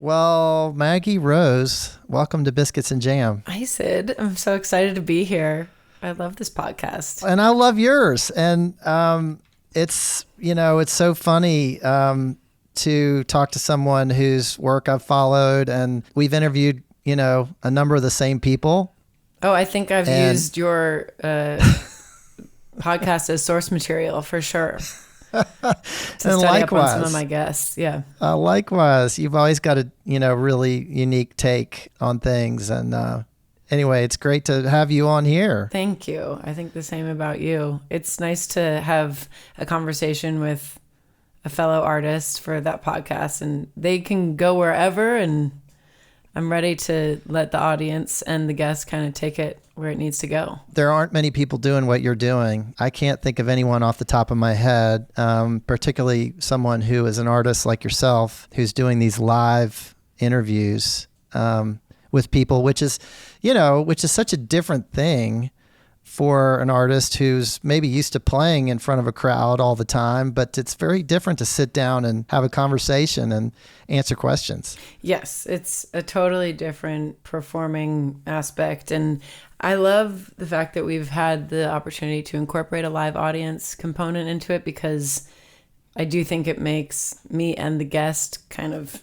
Well, Maggie Rose, welcome to Biscuits and Jam. Hi, Sid. I'm so excited to be here. I love this podcast. And I love yours. And it's so funny to talk to someone whose work I've followed. And we've interviewed, a number of the same people. Oh, I think I've used your podcast as source material for sure. To study up on some of my guests. Yeah. Likewise, you've always got a, really unique take on things. And anyway, it's great to have you on here. Thank you. I think the same about you. It's nice to have a conversation with a fellow artist for that podcast, and they can go wherever, and I'm ready to let the audience and the guests kind of take it where it needs to go. There aren't many people doing what you're doing. I can't think of anyone off the top of my head, particularly someone who is an artist like yourself, who's doing these live interviews with people, which is such a different thing for an artist who's maybe used to playing in front of a crowd all the time, but it's very different to sit down and have a conversation and answer questions. Yes, it's a totally different performing aspect. And I love the fact that we've had the opportunity to incorporate a live audience component into it, because I do think it makes me and the guest kind of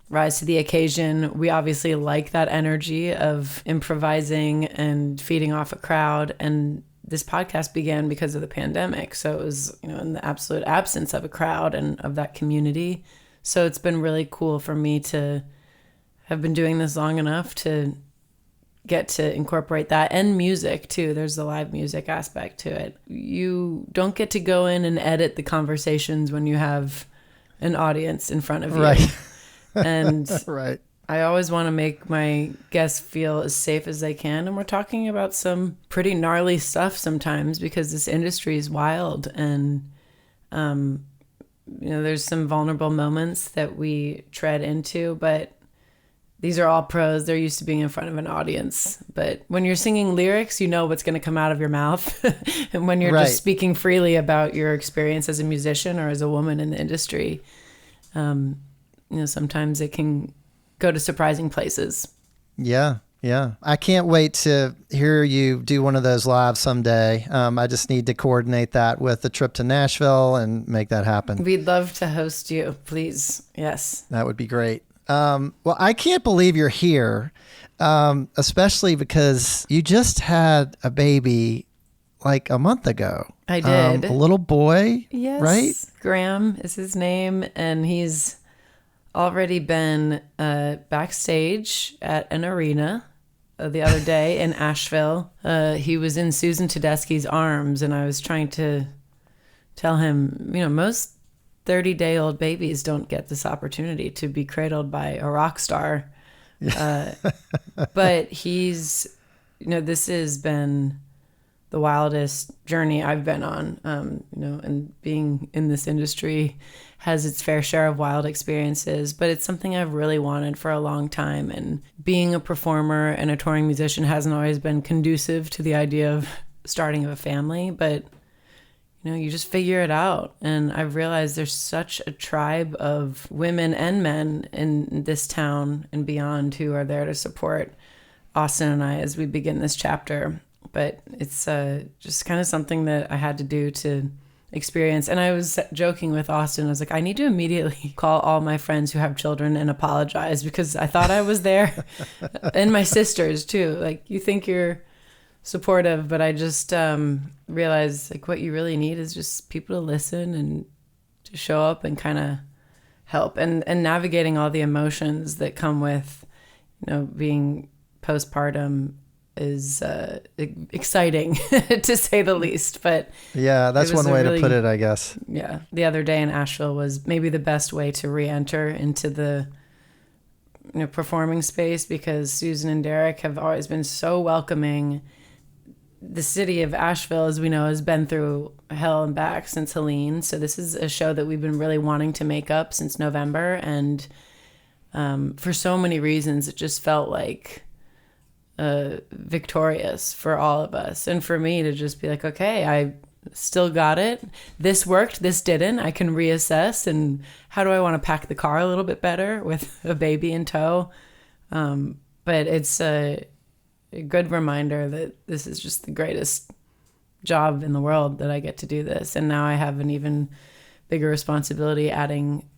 rise to the occasion. We obviously like that energy of improvising and feeding off a crowd. And this podcast began because of the pandemic. So it was, in the absolute absence of a crowd and of that community. So it's been really cool for me to have been doing this long enough to get to incorporate that, and music too. There's the live music aspect to it. You don't get to go in and edit the conversations when you have an audience in front of you. Right. And right. I always want to make my guests feel as safe as they can. And we're talking about some pretty gnarly stuff sometimes, because this industry is wild. And, there's some vulnerable moments that we tread into, but these are all pros. They're used to being in front of an audience. But when you're singing lyrics, you know what's going to come out of your mouth. And when you're just speaking freely about your experience as a musician or as a woman in the industry, sometimes it can go to surprising places. Yeah. I can't wait to hear you do one of those live someday. I just need to coordinate that with a trip to Nashville and make that happen. We'd love to host you, please. Yes. That would be great. Well, I can't believe you're here, especially because you just had a baby like a month ago. I did. A little boy, yes, right? Graham is his name, and he's already been backstage at an arena the other day in Nashville. He was in Susan Tedeschi's arms, and I was trying to tell him, most 30-day-old babies don't get this opportunity to be cradled by a rock star. But he's, this has been the wildest journey I've been on, and being in this industry has its fair share of wild experiences, but it's something I've really wanted for a long time. And being a performer and a touring musician hasn't always been conducive to the idea of starting a family, but you just figure it out. And I've realized there's such a tribe of women and men in this town and beyond who are there to support Austin and I as we begin this chapter. But it's just kind of something that I had to do to experience. And I was joking with Austin. I was like, I need to immediately call all my friends who have children and apologize, because I thought I was there. And my sisters too. Like, you think you're supportive, but I just realized what you really need is just people to listen and to show up and kind of help, and navigating all the emotions that come with being postpartum is exciting to say the least. But yeah, that's one way to put it, I guess. Yeah, the other day in Asheville was maybe the best way to re-enter into the performing space, because Susan and Derek have always been so welcoming. The city of Asheville, as we know, has been through hell and back since Helene. So this is a show that we've been really wanting to make up since November. And for so many reasons, it just felt like victorious for all of us. And for me to just be like, okay, still got it. This worked, this didn't. I can reassess, and how do I want to pack the car a little bit better with a baby in tow? But it's a good reminder that this is just the greatest job in the world, that I get to do this. And now I have an even bigger responsibility adding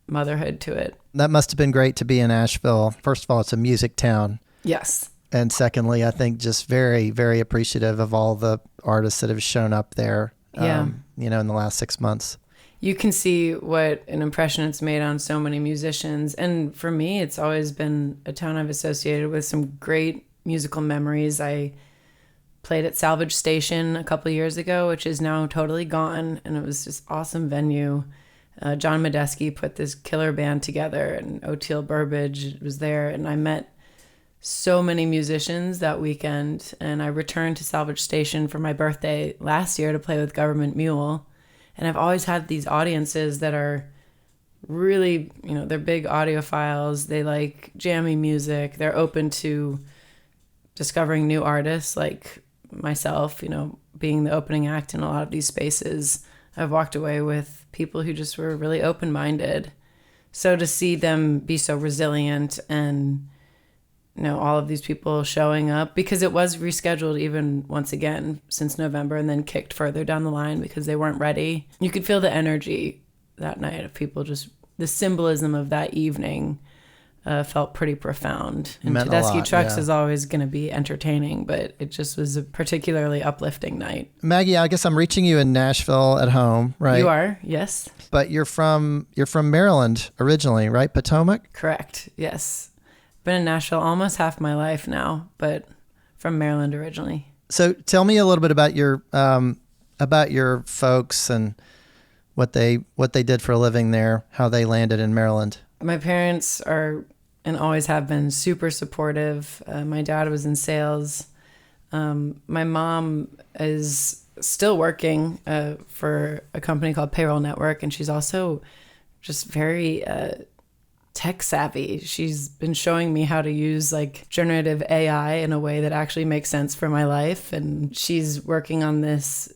motherhood to it. That must have been great to be in Nashville. First of all, it's a music town. Yes. And secondly, I think just very, very appreciative of all the artists that have shown up there, in the last 6 months. You can see what an impression it's made on so many musicians. And for me, it's always been a town I've associated with some great musical memories. I played at Salvage Station a couple of years ago, which is now totally gone. And it was just awesome venue. John Medeski put this killer band together, and Oteil Burbage was there. And I met so many musicians that weekend. And I returned to Salvage Station for my birthday last year to play with Government Mule. And I've always had these audiences that are really, they're big audiophiles. They like jammy music. They're open to discovering new artists like myself, being the opening act in a lot of these spaces. I've walked away with people who just were really open-minded. So to see them be so resilient and, all of these people showing up, because it was rescheduled even once again since November and then kicked further down the line because they weren't ready. You could feel the energy that night of people, just the symbolism of that evening felt pretty profound. And Tedeschi Trucks is always going to be entertaining, but it just was a particularly uplifting night. Maggie, I guess I'm reaching you in Nashville at home, right? You are, yes. But you're from Maryland originally, right? Potomac? Correct, yes. Been in Nashville almost half my life now, but from Maryland originally. So tell me a little bit about your folks and what they did for a living there, how they landed in Maryland. My parents are and always have been super supportive. My dad was in sales. My mom is still working for a company called Payroll Network, and she's also just very tech savvy. She's been showing me how to use like generative AI in a way that actually makes sense for my life. And she's working on this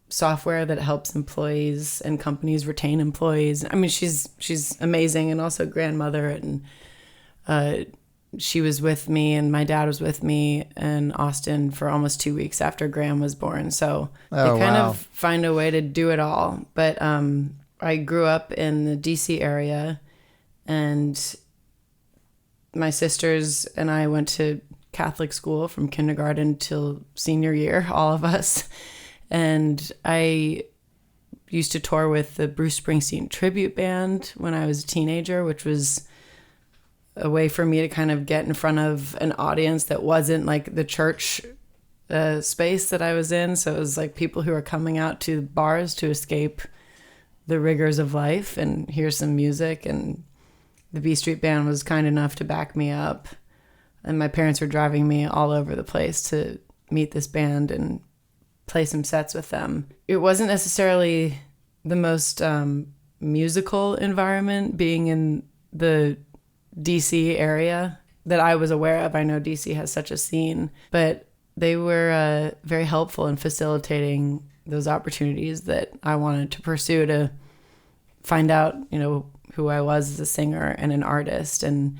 software that helps employees and companies retain employees. I mean, she's amazing, and also grandmother. And she was with me, and my dad was with me in Austin for almost 2 weeks after Graham was born. So they kind of find a way to do it all. But I grew up in the DC area, and my sisters and I went to Catholic school from kindergarten till senior year, all of us. And I used to tour with the Bruce Springsteen tribute band when I was a teenager, which was a way for me to kind of get in front of an audience that wasn't like the church space that I was in. So it was like people who are coming out to bars to escape the rigors of life and hear some music. And the B Street Band was kind enough to back me up. And my parents were driving me all over the place to meet this band and play some sets with them. It wasn't necessarily the most musical environment being in the DC area that I was aware of. I know DC has such a scene, but they were very helpful in facilitating those opportunities that I wanted to pursue to find out, who I was as a singer and an artist. And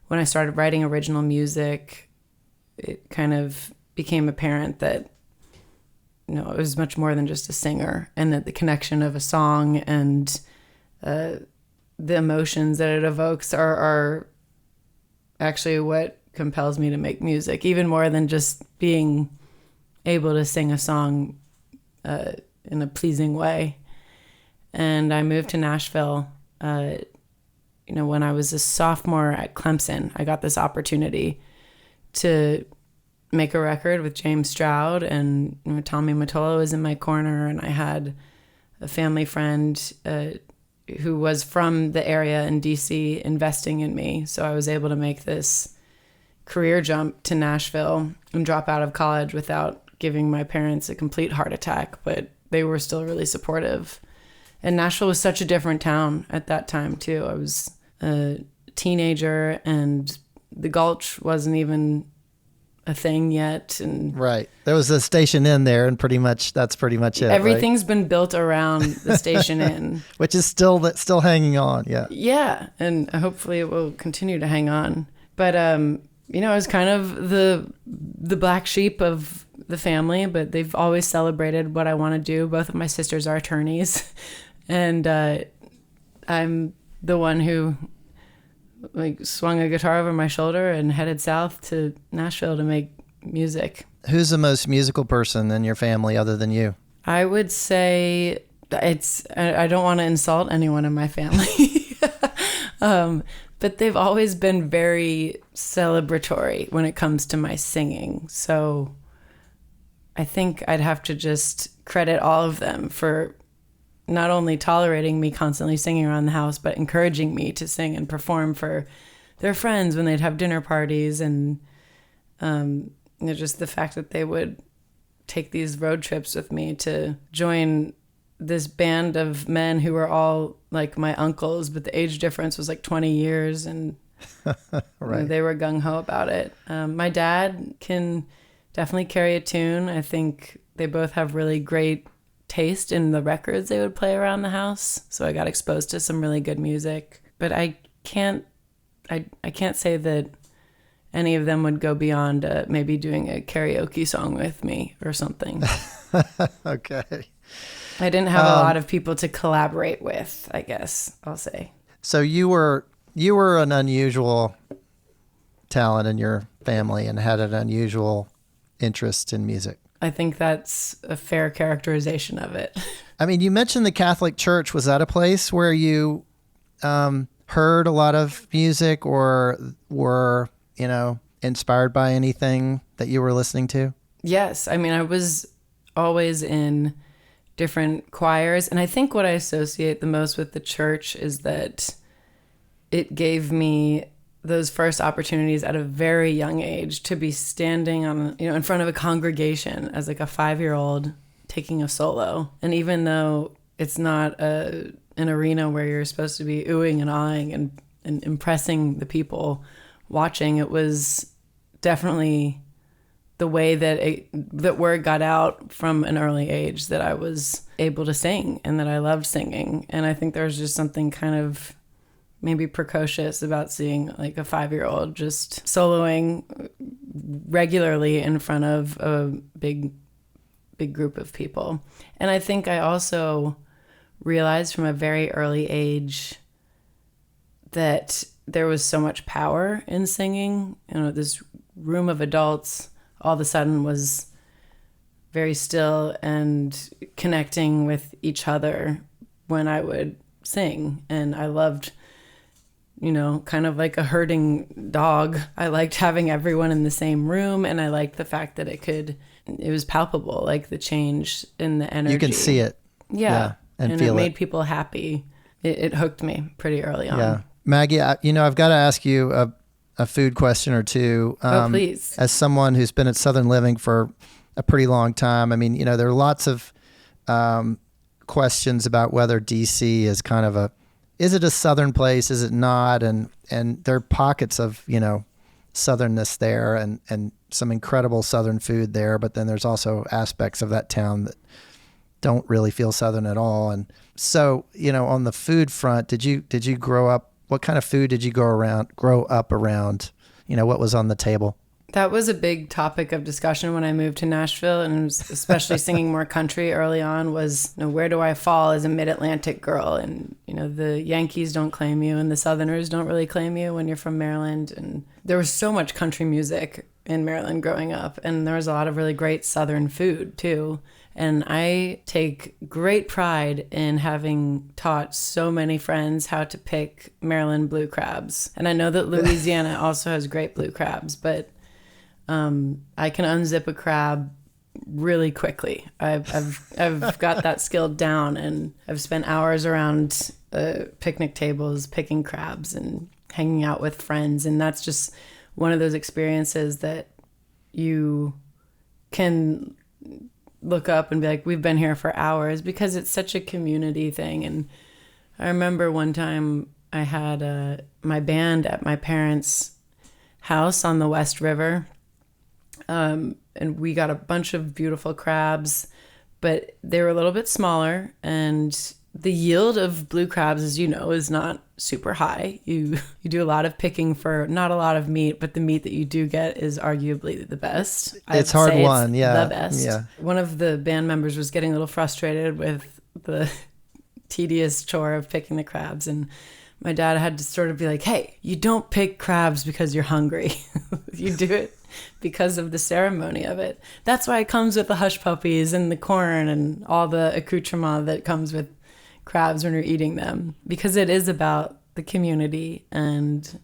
when I started writing original music, it kind of became apparent that it was much more than just a singer, and that the connection of a song and the emotions that it evokes are actually what compels me to make music, even more than just being able to sing a song in a pleasing way. And I moved to Nashville, when I was a sophomore at Clemson. I got this opportunity to make a record with James Stroud, and Tommy Mottola was in my corner, and I had a family friend who was from the area in DC investing in me. So I was able to make this career jump to Nashville and drop out of college without giving my parents a complete heart attack, but they were still really supportive. And Nashville was such a different town at that time too. I was a teenager, and the Gulch wasn't even a thing yet. And right. There was a station inn there, and that's pretty much it. Everything's right? been built around the station inn. Which is still hanging on, yeah. Yeah, and hopefully it will continue to hang on. But, you know, I was kind of the black sheep of the family, but they've always celebrated what I want to do. Both of my sisters are attorneys, and I'm the one who like swung a guitar over my shoulder and headed south to Nashville to make music. Who's the most musical person in your family other than you? I would say I don't want to insult anyone in my family. But they've always been very celebratory when it comes to my singing. So I think I'd have to just credit all of them for not only tolerating me constantly singing around the house, but encouraging me to sing and perform for their friends when they'd have dinner parties. And you know, just the fact that they would take these road trips with me to join this band of men who were all like my uncles, but the age difference was like 20 years, and right. You know, they were gung-ho about it. My dad can definitely carry a tune. I think they both have really great taste in the records they would play around the house, so I got exposed to some really good music. But I can't say that any of them would go beyond maybe doing a karaoke song with me or something. Okay. I didn't have a lot of people to collaborate with, I guess I'll say. So you were an unusual talent in your family and had an unusual interest in music. I think that's a fair characterization of it. I mean, you mentioned the Catholic Church. Was that a place where you heard a lot of music or were, you know, inspired by anything that you were listening to? Yes. I mean, I was always in different choirs. And I think what I associate the most with the church is that it gave me those first opportunities at a very young age to be standing on, you know, in front of a congregation as like a 5-year-old taking a solo. And even though it's not an arena where you're supposed to be oohing and aahing and impressing the people watching, it was definitely the way that word got out from an early age that I was able to sing and that I loved singing. And I think there was just something kind of maybe precocious about seeing like a 5-year-old just soloing regularly in front of a big group of people. And I think I also realized from a very early age that there was so much power in singing. You know, this room of adults all of a sudden was very still and connecting with each other when I would sing. And I loved, you know, kind of like a herding dog. I liked having everyone in the same room, and I liked the fact that it was palpable, like the change in the energy. You can see it. Yeah. And feel it made people happy. It hooked me pretty early on. Yeah. Maggie, I've got to ask you a food question or two. Oh, please. As someone who's been at Southern Living for a pretty long time, I mean, you know, there are lots of questions about whether DC is kind of is it a Southern place? Is it not? And there are pockets of, you know, Southernness there and some incredible Southern food there. But then there's also aspects of that town that don't really feel Southern at all. And so, you know, on the food front, did you grow up? What kind of food did you grow up around? You know, what was on the table? That was a big topic of discussion when I moved to Nashville, and especially singing more country early on was, you know, where do I fall as a mid-Atlantic girl? And, you know, the Yankees don't claim you and the Southerners don't really claim you when you're from Maryland. And there was so much country music in Maryland growing up, and there was a lot of really great Southern food too. And I take great pride in having taught so many friends how to pick Maryland blue crabs. And I know that Louisiana also has great blue crabs, but I can unzip a crab really quickly. I've got that skill down, and I've spent hours around picnic tables picking crabs and hanging out with friends. And that's just one of those experiences that you can look up and be like, we've been here for hours, because it's such a community thing. And I remember one time I had my band at my parents' house on the West River. And we got a bunch of beautiful crabs, but they were a little bit smaller, and the yield of blue crabs, as you know, is not super high. You do a lot of picking for not a lot of meat, but the meat that you do get is arguably the best. It's hard won, yeah. The best. Yeah. One of the band members was getting a little frustrated with the tedious chore of picking the crabs, and my dad had to sort of be like, hey, you don't pick crabs because you're hungry. You do it because of the ceremony of it. That's why it comes with the hush puppies and the corn and all the accoutrement that comes with crabs when you're eating them, because it is about the community. And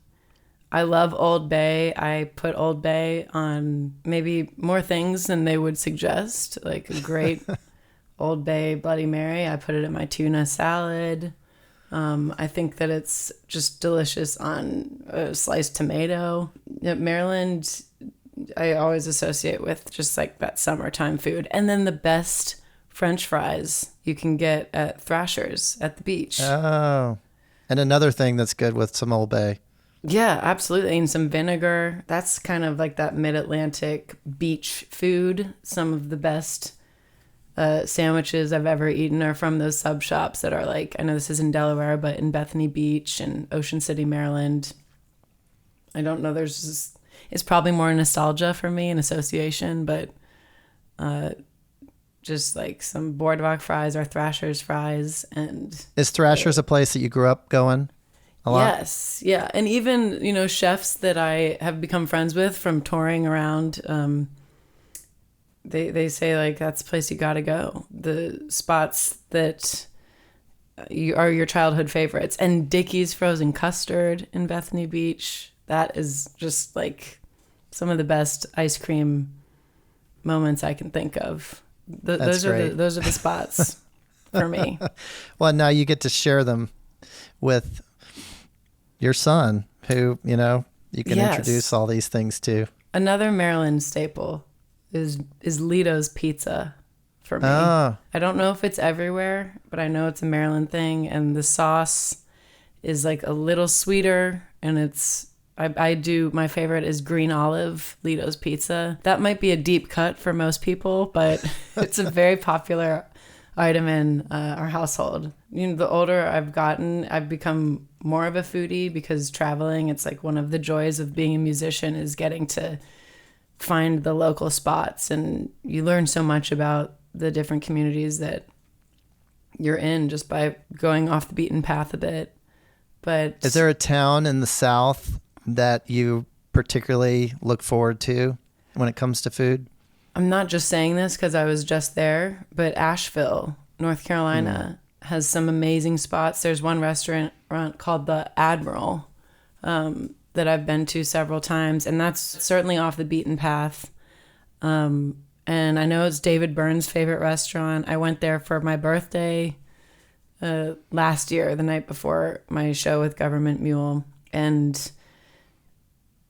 I love Old Bay. I put Old Bay on maybe more things than they would suggest, like a great Old Bay Bloody Mary. I put it in my tuna salad. I think that it's just delicious on a sliced tomato. Maryland, I always associate with just like that summertime food. And then the best French fries you can get at Thrasher's at the beach. Oh, and another thing that's good with some Old Bay. Yeah, absolutely. And some vinegar. That's kind of like that mid-Atlantic beach food. Some of the best sandwiches I've ever eaten are from those sub shops that are like, I know this is in Delaware, but in Bethany Beach and Ocean City, Maryland. I don't know. It's probably more nostalgia for me and association, but just like some boardwalk fries or Thrasher's fries. And is Thrasher's a place that you grew up going a lot? Yes. Yeah. And even, you know, chefs that I have become friends with from touring around, they say like that's the place you got to go. The spots that are your childhood favorites. And Dickey's frozen custard in Bethany Beach. That is just like some of the best ice cream moments I can think of. Those are the spots for me. Well, now you get to share them with your son, who, you know, you can introduce all these things to. Another Maryland staple is Lito's Pizza for me. Oh. I don't know if it's everywhere, but I know it's a Maryland thing, and the sauce is like a little sweeter, and my favorite is green olive Lito's Pizza. That might be a deep cut for most people, but it's a very popular item in our household. You know, the older I've gotten, I've become more of a foodie, because traveling, it's like one of the joys of being a musician is getting to find the local spots, and you learn so much about the different communities that you're in just by going off the beaten path a bit. But is there a town in the South that you particularly look forward to when it comes to food? I'm not just saying this because I was just there, but Asheville, North Carolina has some amazing spots. There's one restaurant called the Admiral that I've been to several times, and that's certainly off the beaten path. And I know it's David Byrne's favorite restaurant. I went there for my birthday last year, the night before my show with Government Mule, and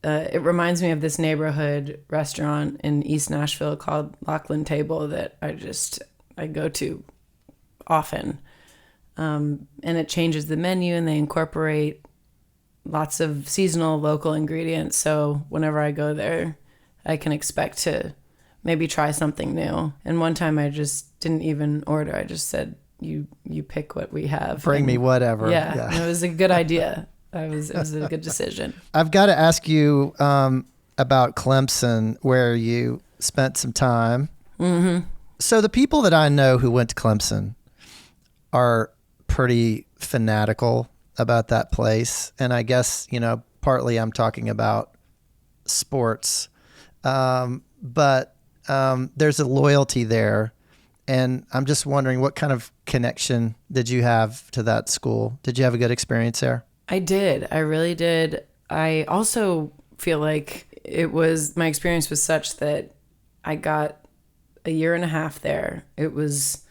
it reminds me of this neighborhood restaurant in East Nashville called Lachlan Table that I go to often. And it changes the menu, and they incorporate lots of seasonal local ingredients. So whenever I go there, I can expect to maybe try something new. And one time I just didn't even order. I just said, you pick what we have. Bring me whatever. Yeah. It was a good idea. It was a good decision. I've got to ask you about Clemson, where you spent some time. Mm-hmm. So the people that I know who went to Clemson are pretty fanatical about that place. And I guess, you know, partly I'm talking about sports. But there's a loyalty there. And I'm just wondering, what kind of connection did you have to that school? Did you have a good experience there? I did. I really did. I also feel like my experience was such that I got a year and a half there. It was,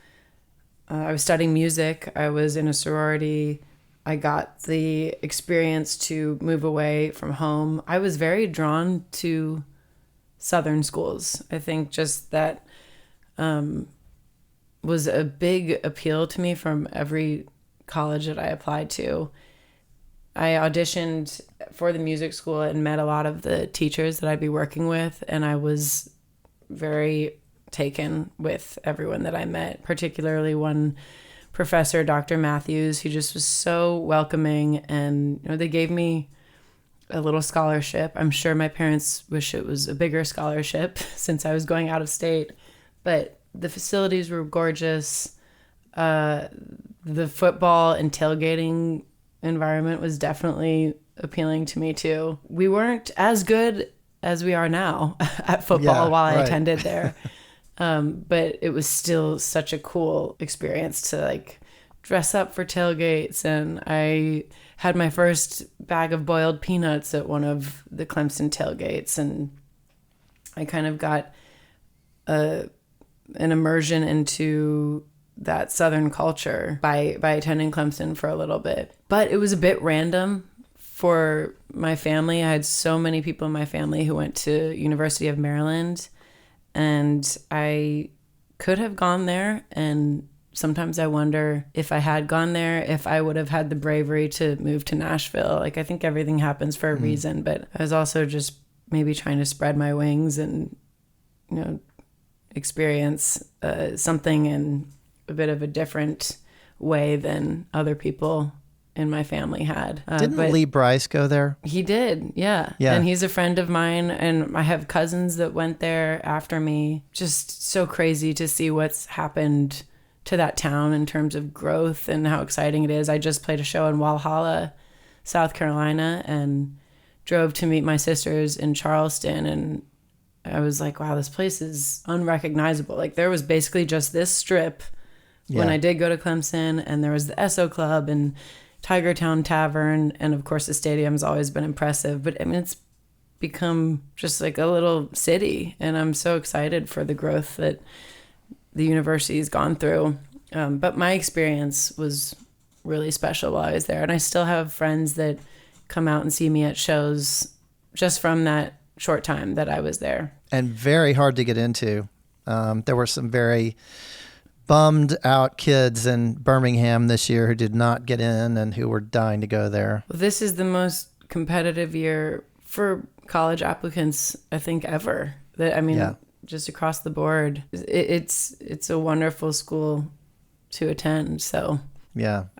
I was studying music. I was in a sorority. I got the experience to move away from home. I was very drawn to Southern schools. I think just that was a big appeal to me from every college that I applied to. I auditioned for the music school and met a lot of the teachers that I'd be working with, and I was very taken with everyone that I met, particularly one professor, Dr. Matthews, who just was so welcoming, and they gave me a little scholarship. I'm sure my parents wish it was a bigger scholarship since I was going out of state, but the facilities were gorgeous. The football and tailgating environment was definitely appealing to me too. We weren't as good as we are now at football while I attended there. But it was still such a cool experience to like dress up for tailgates. And I had my first bag of boiled peanuts at one of the Clemson tailgates. And I kind of got an immersion into that Southern culture by attending Clemson for a little bit. But it was a bit random for my family. I had so many people in my family who went to University of Maryland, and I could have gone there. And sometimes I wonder if I had gone there, if I would have had the bravery to move to Nashville. Like, I think everything happens for a reason, but I was also just maybe trying to spread my wings and, experience something in a bit of a different way than other people in my family had. Didn't Lee Bryce go there? He did, yeah. And he's a friend of mine, and I have cousins that went there after me. Just so crazy to see what's happened to that town in terms of growth and how exciting it is. I just played a show in Walhalla, South Carolina, and drove to meet my sisters in Charleston, and I was like, wow, this place is unrecognizable. Like, there was basically just this strip when I did go to Clemson, and there was the Esso Club and Tiger Town Tavern, and of course the stadium's always been impressive, but I mean, it's become just like a little city, and I'm so excited for the growth that the university's gone through. But my experience was really special while I was there, and I still have friends that come out and see me at shows just from that short time that I was there. And very hard to get into. There were some very bummed out kids in Birmingham this year who did not get in and who were dying to go there. Well, this is the most competitive year for college applicants, I think, ever. Just across the board. It's a wonderful school to attend. So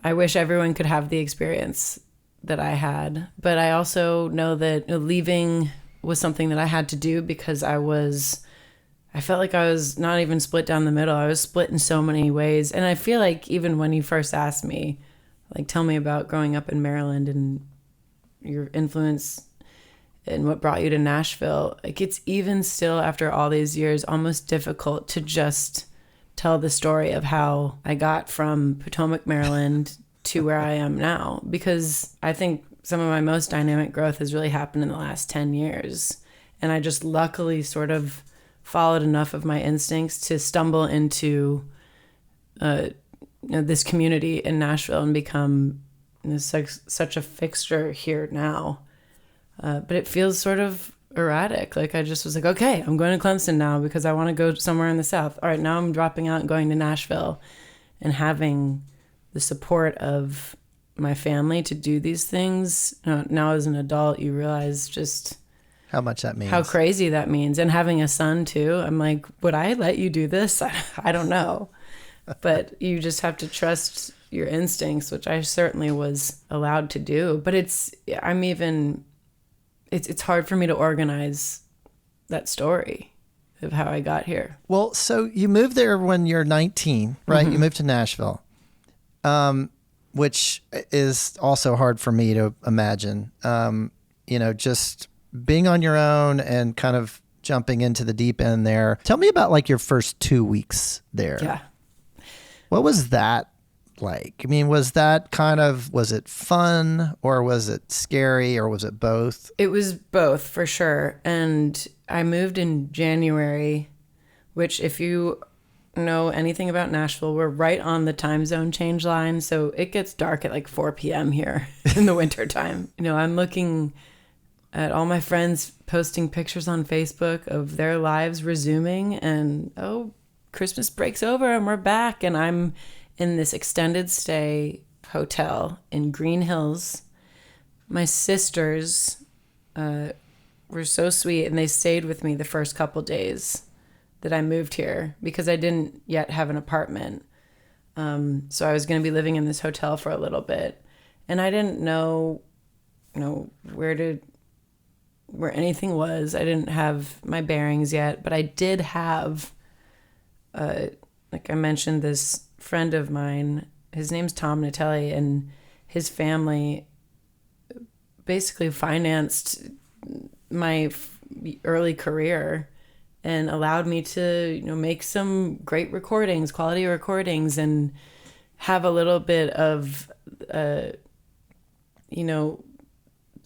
I wish everyone could have the experience that I had. But I also know that leaving was something that I had to do because I felt like I was not even split down the middle. I was split in so many ways. And I feel like even when you first asked me, like, tell me about growing up in Maryland and your influence and what brought you to Nashville, like, it's even still after all these years almost difficult to just tell the story of how I got from Potomac, Maryland to where I am now, because I think some of my most dynamic growth has really happened in the last 10 years. And I just luckily sort of followed enough of my instincts to stumble into this community in Nashville and become such a fixture here now. But it feels sort of erratic. Like, I just was like, okay, I'm going to Clemson now because I want to go somewhere in the South. All right, now I'm dropping out and going to Nashville, and having the support of my family to do these things. Now as an adult, you realize just how much that means, how crazy that means. And having a son too, I'm like, would I let you do this? I don't know. But you just have to trust your instincts, which I certainly was allowed to do. But it's hard for me to organize that story of how I got here. Well, so you moved there when you're 19, right? Mm-hmm. You moved to Nashville, which is also hard for me to imagine. Just being on your own and kind of jumping into the deep end there. Tell me about like your first 2 weeks there. Yeah. What was that like? I mean, was it fun, or was it scary, or was it both? It was both for sure. And I moved in January, which, if you know anything about Nashville, we're right on the time zone change line. So it gets dark at like 4 p.m. here in the wintertime. I'm looking at all my friends posting pictures on Facebook of their lives resuming, and Christmas break's over and we're back, and I'm in this extended stay hotel in Green Hills, My sisters were so sweet, and they stayed with me the first couple days that I moved here because I didn't yet have an apartment. So I was going to be living in this hotel for a little bit, and I didn't know, where anything was. I didn't have my bearings yet, but I did have, like I mentioned, this friend of mine. His name's Tom Natelli, and his family basically financed my early career and allowed me to, make some great recordings, quality recordings, and have a little bit of,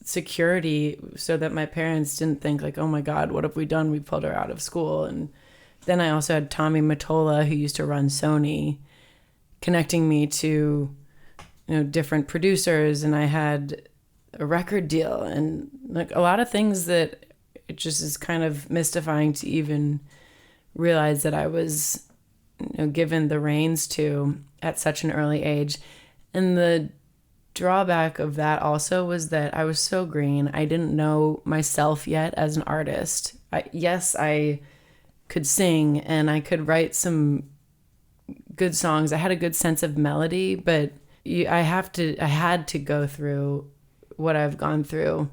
security so that my parents didn't think like, oh my God, what have we done? We pulled her out of school. And then I also had Tommy Mottola, who used to run Sony, connecting me to, different producers. And I had a record deal and like a lot of things that it just is kind of mystifying to even realize that I was, given the reins to at such an early age. And the drawback of that also was that I was so green. I didn't know myself yet as an artist. I could sing and I could write some good songs. I had a good sense of melody, but I had to go through what I've gone through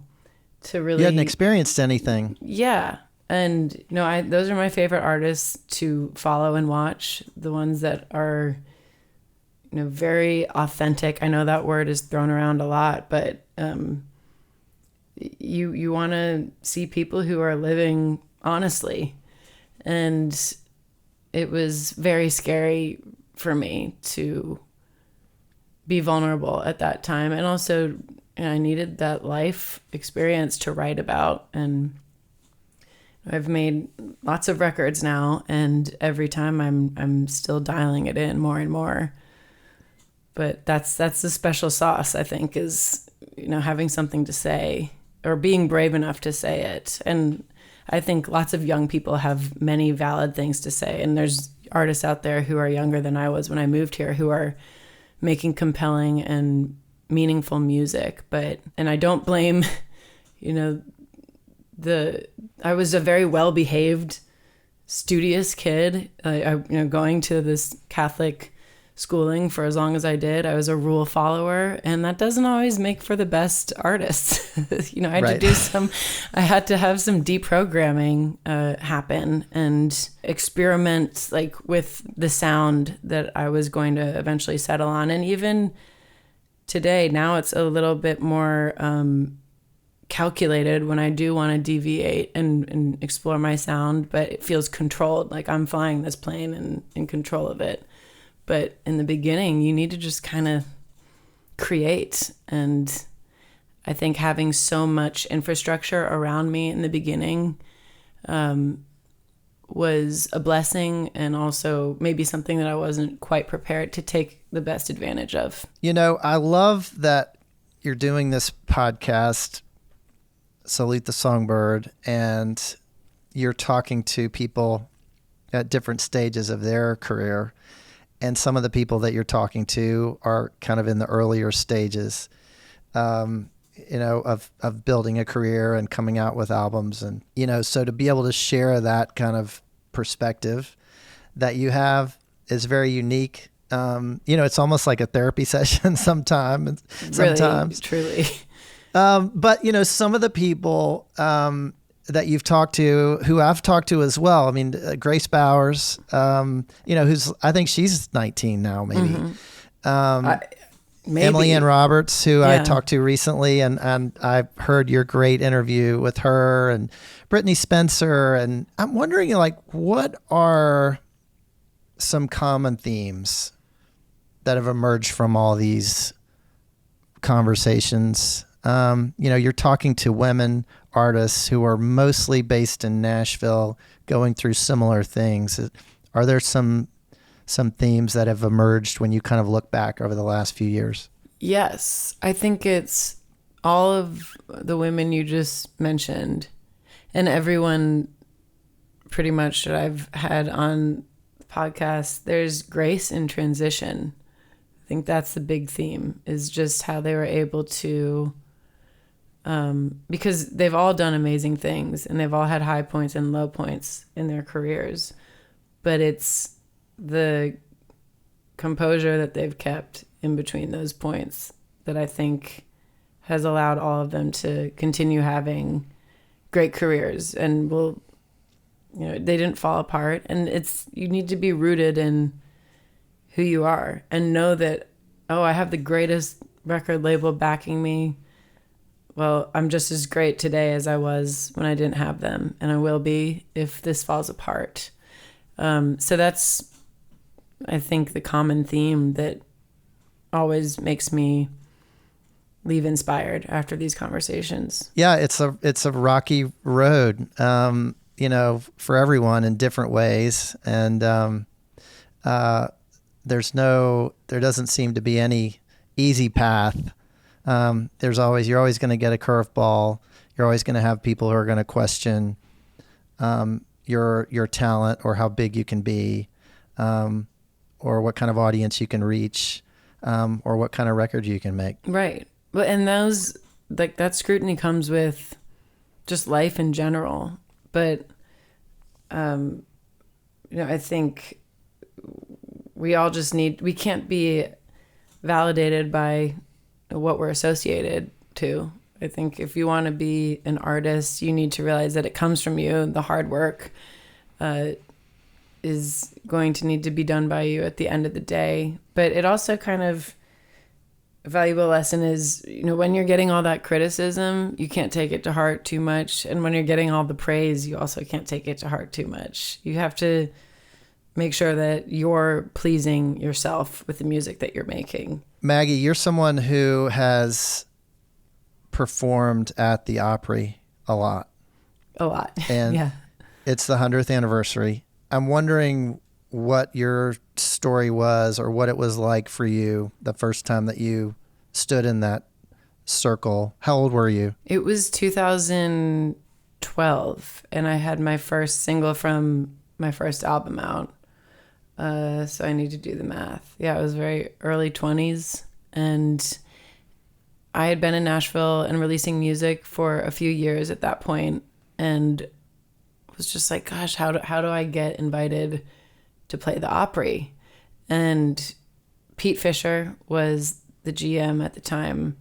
to really... You hadn't experienced anything. Yeah. And, those are my favorite artists to follow and watch. The ones that are, very authentic. I know that word is thrown around a lot, but you want to see people who are living honestly. And it was very scary for me to be vulnerable at that time. And also, I needed that life experience to write about. And I've made lots of records now, and every time I'm still dialing it in more and more. But that's the special sauce, I think, is, having something to say or being brave enough to say it. And I think lots of young people have many valid things to say. And there's artists out there who are younger than I was when I moved here who are making compelling and meaningful music. And I don't blame, I was a very well-behaved, studious kid. Going to this Catholic schooling for as long as I did. I was a rule follower, and that doesn't always make for the best artists. I had to have some deprogramming happen and experiment like with the sound that I was going to eventually settle on. And even today, now it's a little bit more calculated when I do want to deviate and explore my sound, but it feels controlled, like I'm flying this plane and in control of it. But in the beginning, you need to just kind of create. And I think having so much infrastructure around me in the beginning was a blessing, and also maybe something that I wasn't quite prepared to take the best advantage of. I love that you're doing this podcast, Salute the Songbird, and you're talking to people at different stages of their career. And some of the people that you're talking to are kind of in the earlier stages, of building a career and coming out with albums. And, so to be able to share that kind of perspective that you have is very unique. It's almost like a therapy session sometimes. Really, truly. But, some of the people that you've talked to, who I've talked to as well. I mean, Grace Bowers, who's, I think she's 19 now, maybe. Maybe. Emily Ann Roberts, who I talked to recently, and I've heard your great interview with her, and Brittany Spencer. And I'm wondering, what are some common themes that have emerged from all these conversations? You're talking to women artists who are mostly based in Nashville, going through similar things. Are there some themes that have emerged when you kind of look back over the last few years? Yes, I think it's all of the women you just mentioned, and everyone pretty much that I've had on the podcast. There's grace in transition. I think that's the big theme, is just how they were able to because they've all done amazing things and they've all had high points and low points in their careers. But it's the composure that they've kept in between those points that I think has allowed all of them to continue having great careers, and they didn't fall apart. And you need to be rooted in who you are and know that, oh, I have the greatest record label backing me. Well, I'm just as great today as I was when I didn't have them, and I will be if this falls apart. So that's, I think, the common theme that always makes me leave inspired after these conversations. Yeah, it's a rocky road, for everyone in different ways, and there doesn't seem to be any easy path. You're always going to get a curveball. You're always going to have people who are going to question your talent or how big you can be, or what kind of audience you can reach, or what kind of record you can make. Right. Well, and that scrutiny comes with just life in general. But, I think we all just we can't be validated by what we're associated to. I think if you want to be an artist, you need to realize that it comes from you. The hard work is going to need to be done by you at the end of the day. But it also kind of, a valuable lesson is, when you're getting all that criticism, you can't take it to heart too much. And when you're getting all the praise, you also can't take it to heart too much. You have to make sure that you're pleasing yourself with the music that you're making. Maggie, you're someone who has performed at the Opry a lot. A lot. And yeah. It's the 100th anniversary. I'm wondering what your story was, or what it was like for you the first time that you stood in that circle. How old were you? It was 2012, and I had my first single from my first album out. So I need to do the math. Yeah, it was very early 20s, and I had been in Nashville and releasing music for a few years at that point, and was just like, gosh, how do I get invited to play the Opry? And Pete Fisher was the GM at the time,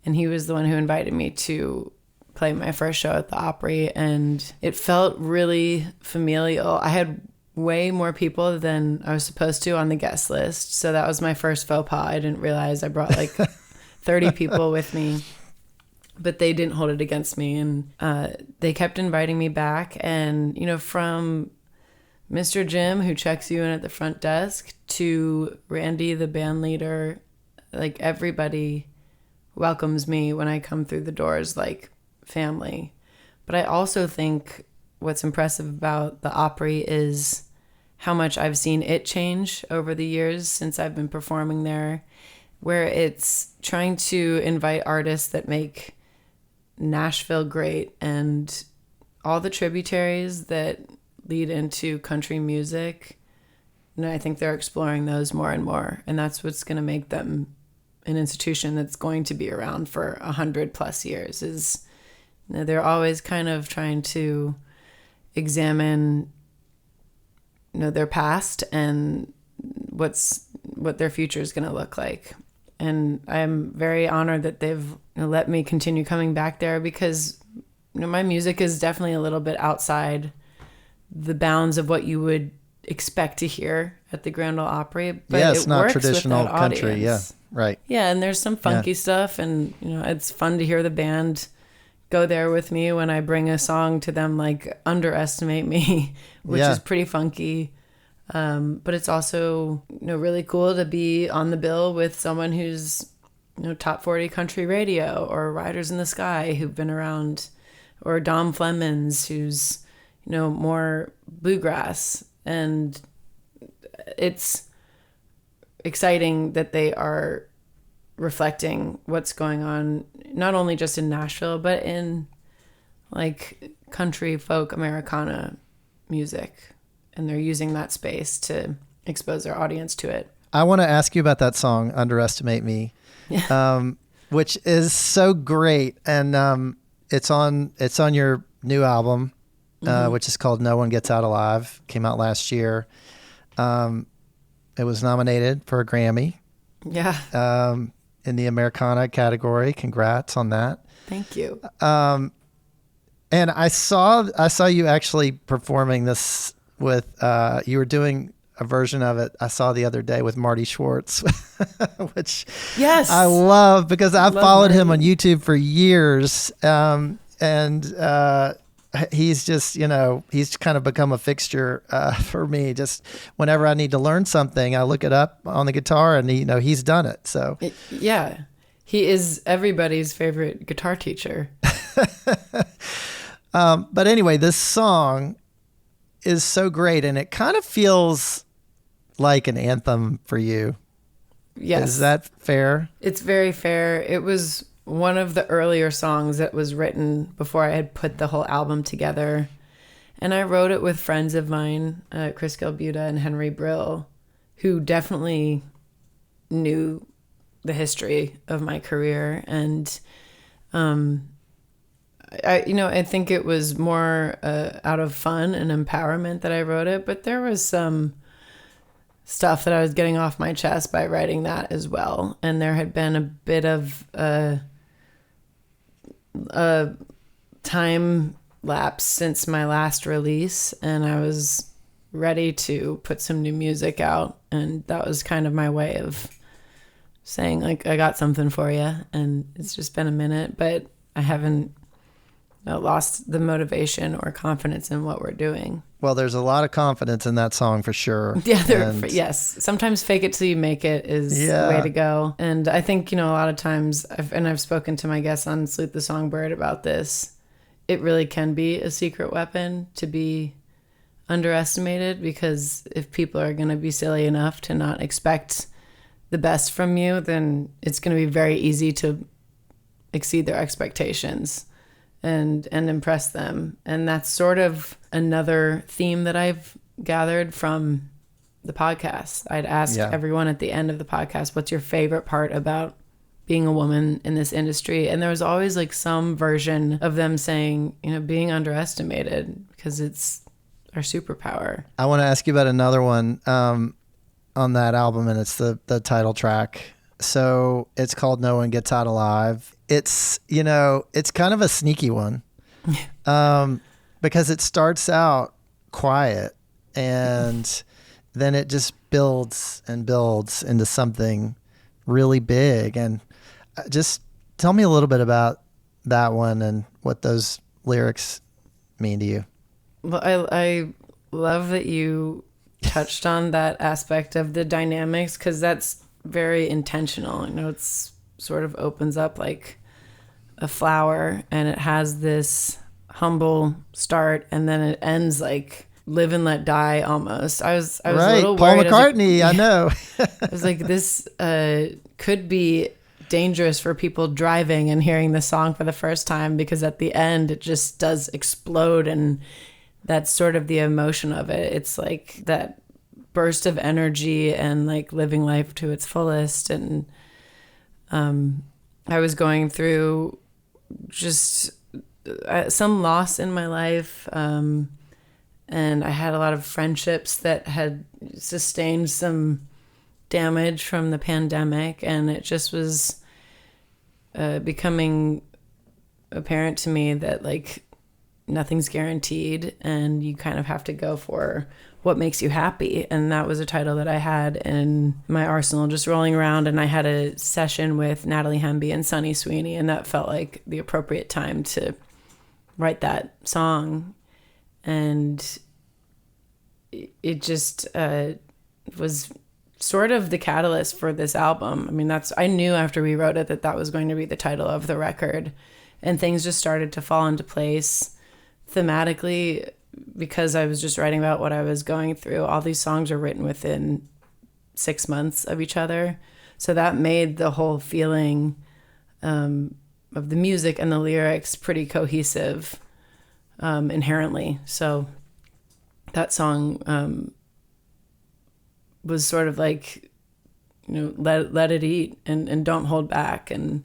and he was the one who invited me to play my first show at the Opry, and it felt really familial. I had way more people than I was supposed to on the guest list, so that was my first faux pas. I didn't realize I brought like 30 people with me, but they didn't hold it against me, and they kept inviting me back. And from Mr. Jim, who checks you in at the front desk, to Randy, the band leader, like, everybody welcomes me when I come through the doors like family. But I also think what's impressive about the Opry is how much I've seen it change over the years since I've been performing there, where it's trying to invite artists that make Nashville great, and all the tributaries that lead into country music. And I think they're exploring those more and more, and that's what's going to make them an institution that's going to be around for 100+ years. Is they're always kind of trying to examine their past and what their future is going to look like. And I'm very honored that they've let me continue coming back there, because my music is definitely a little bit outside the bounds of what you would expect to hear at the Grand Ole Opry. But yeah, it's it not works traditional with that country. audience. Yeah, right. Yeah, and there's some funky stuff, and it's fun to hear the band go there with me when I bring a song to them like Underestimate Me, which is pretty funky. But it's also really cool to be on the bill with someone who's top 40 country radio, or Riders in the Sky, who've been around, or Dom Flemons, who's more bluegrass. And it's exciting that they are reflecting what's going on, not only just in Nashville, but in like country, folk, Americana music. And they're using that space to expose their audience to it. I want to ask you about that song, Underestimate Me. which is so great. And it's on your new album, which is called No One Gets Out Alive. Came out last year. It was nominated for a Grammy. Yeah. In the Americana category. Congrats on that. Thank you. And I saw you actually performing this with, you were doing a version of it I saw the other day with Marty Schwartz, which yes, I love because I've followed Marty. him on YouTube for years. He's just, he's kind of become a fixture for me. Just whenever I need to learn something, I look it up on the guitar and he's done it. So yeah, he is everybody's favorite guitar teacher. But anyway, this song is so great and it kind of feels like an anthem for you. Yes. Is that fair? It's very fair. It was one of the earlier songs that was written before I had put the whole album together. And I wrote it with friends of mine, Chris Gilbuda and Henry Brill, who definitely knew the history of my career. And I think it was more out of fun and empowerment that I wrote it, but there was some stuff that I was getting off my chest by writing that as well. And there had been a bit of a time lapse since my last release, and I was ready to put some new music out, and that was kind of my way of saying, like, I got something for you. And it's just been a minute, but I haven't lost the motivation or confidence in what we're doing. Well, there's a lot of confidence in that song for sure. Yeah, yes. Sometimes fake it till you make it is the way to go. And I think, a lot of times, I've spoken to my guests on Salute the Songbird about this, it really can be a secret weapon to be underestimated, because if people are going to be silly enough to not expect the best from you, then it's going to be very easy to exceed their expectations and impress them. And that's sort of another theme that I've gathered from the podcast. I'd ask everyone at the end of the podcast, what's your favorite part about being a woman in this industry? And there was always like some version of them saying, being underestimated, because it's our superpower. I want to ask you about another one on that album, and it's the title track. So it's called No One Gets Out Alive. It's, it's kind of a sneaky one because it starts out quiet and then it just builds and builds into something really big. And just tell me a little bit about that one and what those lyrics mean to you. Well, I love that you touched on that aspect of the dynamics, because that's very intentional. It's sort of opens up like a flower, and it has this humble start, and then it ends like live and let die almost. I was right. A little Paul worried. McCartney, I know. I was like, this could be dangerous for people driving and hearing the song for the first time, because at the end it just does explode, and that's sort of the emotion of it. It's like that burst of energy and like living life to its fullest. And I was going through just some loss in my life, and I had a lot of friendships that had sustained some damage from the pandemic, and it just was becoming apparent to me that like nothing's guaranteed, and you kind of have to go for what makes you happy. And that was a title that I had in my arsenal, just rolling around. And I had a session with Natalie Hemby and Sunny Sweeney, and that felt like the appropriate time to write that song. And it just was sort of the catalyst for this album. I mean, I knew after we wrote it that was going to be the title of the record, and things just started to fall into place thematically, because I was just writing about what I was going through. All these songs are written within 6 months of each other. So that made the whole feeling of the music and the lyrics pretty cohesive inherently. So that song was sort of like, let it eat and don't hold back. And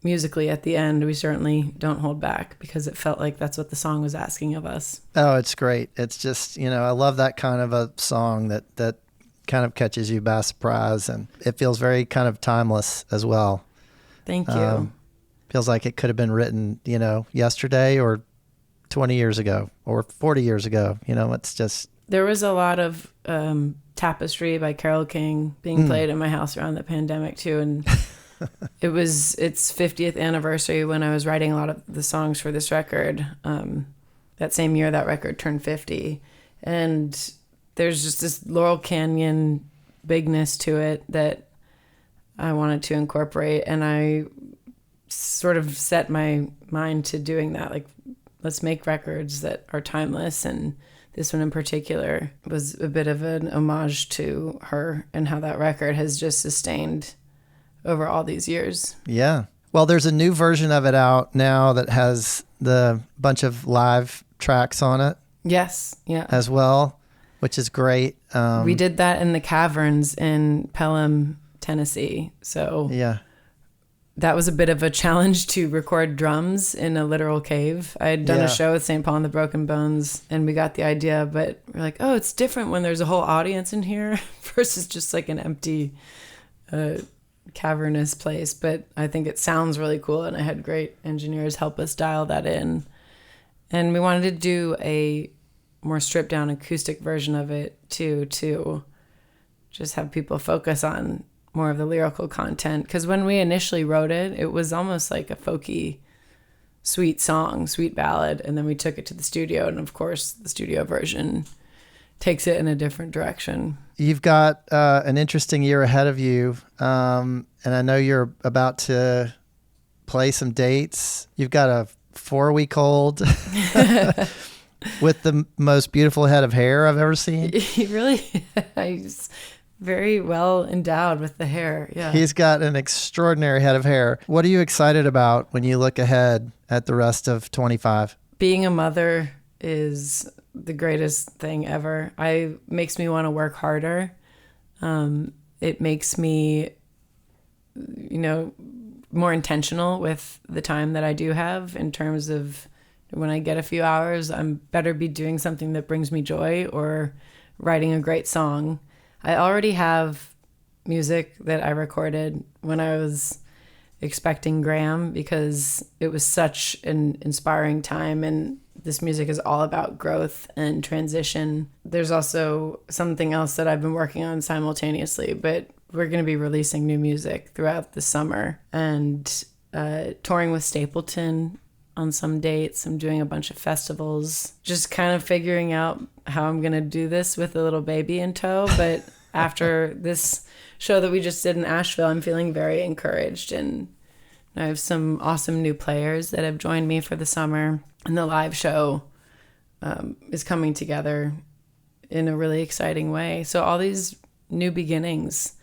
musically at the end, we certainly don't hold back because it felt like that's what the song was asking of us. Oh, it's great. It's just, I love that kind of a song that kind of catches you by surprise, and it feels very kind of timeless as well. Thank you. Feels like it could have been written, yesterday or 20 years ago or 40 years ago. It's just... There was a lot of Tapestry by Carole King being played in my house around the pandemic too, and it was its 50th anniversary when I was writing a lot of the songs for this record. That same year that record turned 50, and there's just this Laurel Canyon bigness to it that I wanted to incorporate, and I sort of set my mind to doing that. Like, let's make records that are timeless, and this one in particular was a bit of an homage to her and how that record has just sustained over all these years. Yeah. Well, there's a new version of it out now that has the bunch of live tracks on it. Yes. Yeah. As well, which is great. We did that in the caverns in Pelham, Tennessee. So yeah, that was a bit of a challenge to record drums in a literal cave. I had done a show with St. Paul and the Broken Bones, and we got the idea, but we're like, oh, it's different when there's a whole audience in here versus just like an empty cavernous place. But I think it sounds really cool, and I had great engineers help us dial that in. And we wanted to do a more stripped down acoustic version of it too, to just have people focus on more of the lyrical content. Because when we initially wrote it, it was almost like a folky, sweet song, sweet ballad. And then we took it to the studio. And of course, the studio version takes it in a different direction. You've got an interesting year ahead of you. And I know you're about to play some dates. You've got a 4-week-old with the most beautiful head of hair I've ever seen. He really is very well endowed with the hair. Yeah. He's got an extraordinary head of hair. What are you excited about when you look ahead at the rest of 25? Being a mother is the greatest thing ever. It makes me want to work harder. It makes me, more intentional with the time that I do have, in terms of when I get a few hours, I'm better be doing something that brings me joy or writing a great song. I already have music that I recorded when I was expecting Graham, because it was such an inspiring time, and this music is all about growth and transition. There's also something else that I've been working on simultaneously, but we're going to be releasing new music throughout the summer and touring with Stapleton on some dates. I'm doing a bunch of festivals, just kind of figuring out how I'm going to do this with a little baby in tow. But after this show that we just did in Nashville, I'm feeling very encouraged, and I have some awesome new players that have joined me for the summer, and the live show is coming together in a really exciting way. So all these new beginnings,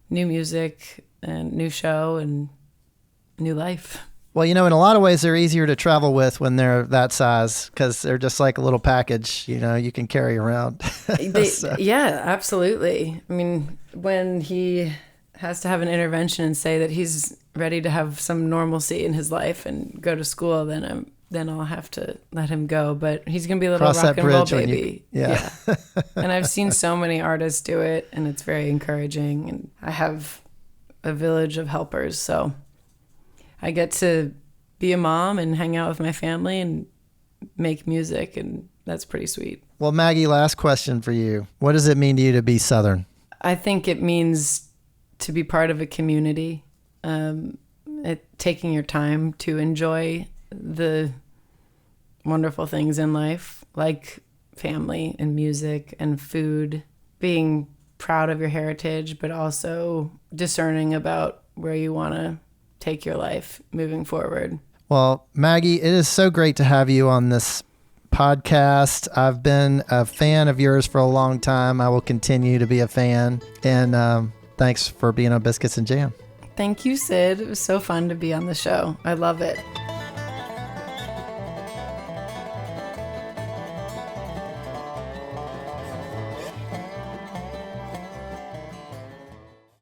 new music and new show and new life. Well, in a lot of ways, they're easier to travel with when they're that size, because they're just like a little package, you can carry around. So. Yeah, absolutely. I mean, when he has to have an intervention and say that he's ready to have some normalcy in his life and go to school, then I'll have to let him go. But he's going to be a little rock and roll baby. Yeah. And I've seen so many artists do it, and it's very encouraging. And I have a village of helpers, so I get to be a mom and hang out with my family and make music, and that's pretty sweet. Well, Maggie, last question for you. What does it mean to you to be Southern? I think it means to be part of a community, taking your time to enjoy the wonderful things in life, like family and music and food, being proud of your heritage, but also discerning about where you want to take your life moving forward. Well, Maggie, it is so great to have you on this podcast. I've been a fan of yours for a long time. I will continue to be a fan. And thanks for being on Biscuits and Jam. Thank you, Sid. It was so fun to be on the show. I love it.